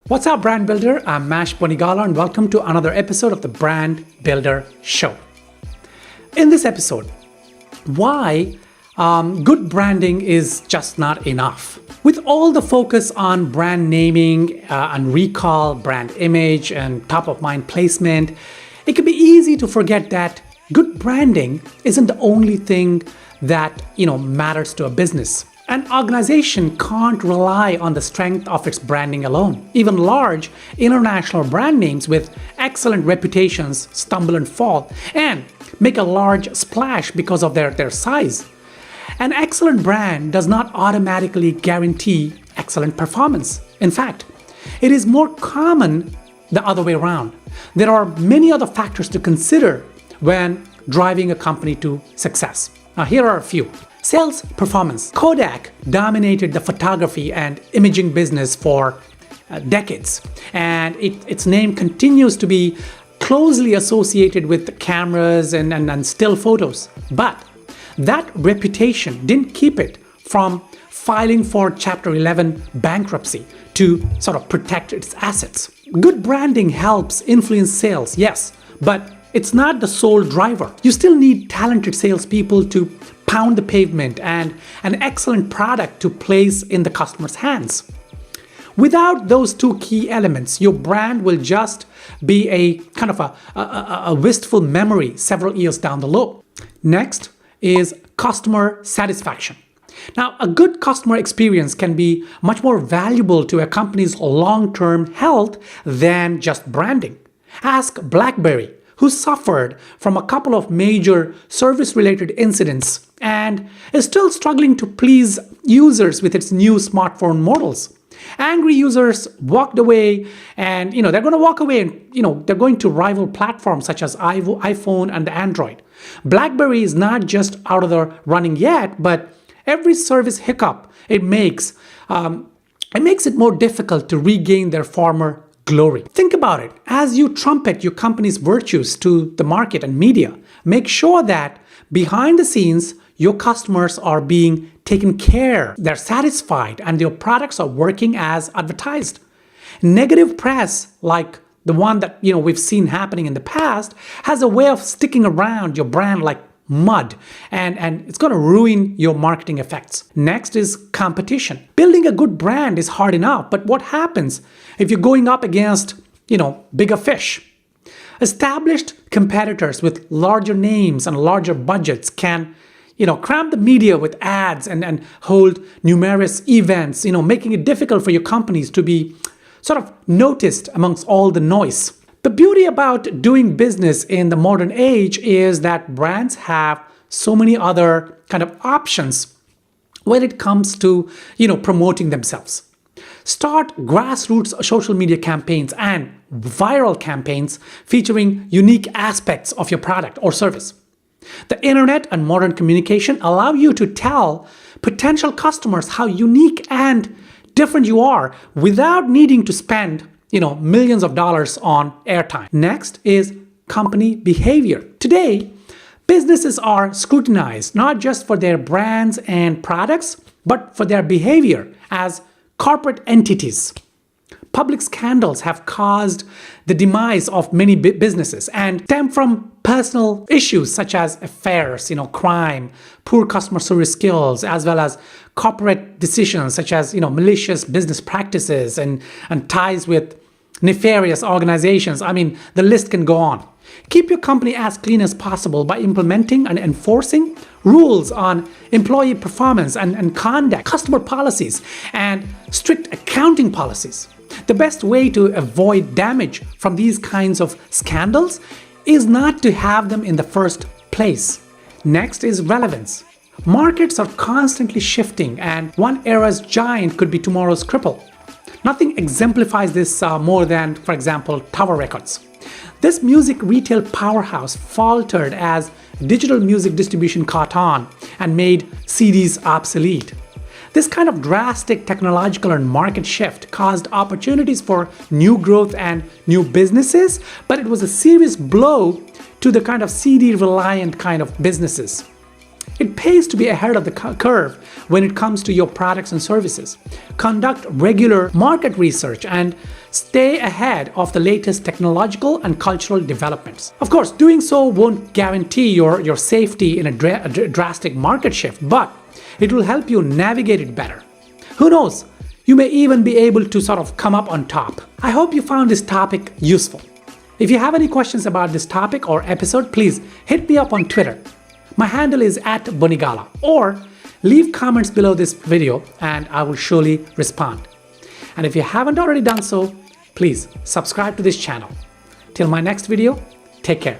What's up, Brand Builder? I'm Mash Bonigala, and welcome to another episode of the Brand Builder Show. In this episode, why good branding is just not enough. With all the focus on brand naming and recall, brand image, and top-of-mind placement, it can be easy to forget that good branding isn't the only thing that matters to a business. An organization can't rely on the strength of its branding alone. Even large international brand names with excellent reputations stumble and fall and make a large splash because of their size. An excellent brand does not automatically guarantee excellent performance. In fact, it is more common the other way around. There are many other factors to consider when driving a company to success. Now, here are a few. Sales performance. Kodak dominated the photography and imaging business for decades, and its name continues to be closely associated with cameras and still photos. But that reputation didn't keep it from filing for Chapter 11 bankruptcy to sort of protect its assets. Good branding helps influence sales, yes, but it's not the sole driver. You still need talented salespeople to pound the pavement and an excellent product to place in the customer's hands. Without those two key elements, your brand will just be a kind of a wistful memory several years down the road. Next is customer satisfaction. Now, a good customer experience can be much more valuable to a company's long-term health than just branding. Ask BlackBerry, who suffered from a couple of major service-related incidents and is still struggling to please users with its new smartphone models. Angry users walked away, and they're going to walk away, and they're going to rival platforms such as iPhone and Android. BlackBerry is not just out of the running yet, but every service hiccup it makes it more difficult to regain their former glory. Think about it. As you trumpet your company's virtues to the market and media, make sure that behind the scenes, your customers are being taken care, they're satisfied, and your products are working as advertised. Negative press, like the one that we've seen happening in the past, has a way of sticking around your brand like mud, and it's going to ruin your marketing effects. Next is competition. Building a good brand is hard enough, but what happens if you're going up against, bigger fish? Established competitors with larger names and larger budgets can, cram the media with ads and hold numerous events, making it difficult for your companies to be sort of noticed amongst all the noise. The beauty about doing business in the modern age is that brands have so many other kind of options when it comes to, promoting themselves. Start grassroots social media campaigns and viral campaigns featuring unique aspects of your product or service. The internet and modern communication allow you to tell potential customers how unique and different you are without needing to spend millions of dollars on airtime. Next is company behavior. Today, businesses are scrutinized not just for their brands and products, but for their behavior as corporate entities. Public scandals have caused the demise of many businesses and stem from personal issues such as affairs, crime, poor customer service skills, as well as corporate decisions such as malicious business practices and ties with nefarious organizations. The list can go on. Keep your company as clean as possible by implementing and enforcing rules on employee performance and conduct, customer policies, and strict accounting policies. The best way to avoid damage from these kinds of scandals is not to have them in the first place. Next is relevance. Markets are constantly shifting, and one era's giant could be tomorrow's cripple. Nothing exemplifies this more than, for example, Tower Records. This music retail powerhouse faltered as digital music distribution caught on and made CDs obsolete. This kind of drastic technological and market shift caused opportunities for new growth and new businesses, but it was a serious blow to the kind of CD-reliant kind of businesses. It pays to be ahead of the curve when it comes to your products and services. Conduct regular market research and stay ahead of the latest technological and cultural developments. Of course, doing so won't guarantee your safety in a drastic market shift, but it will help you navigate it better. Who knows? You may even be able to sort of come up on top. I hope you found this topic useful. If you have any questions about this topic or episode, please hit me up on Twitter. My handle is @Bonigala, or leave comments below this video and I will surely respond. And if you haven't already done so, please subscribe to this channel. Till my next video, take care.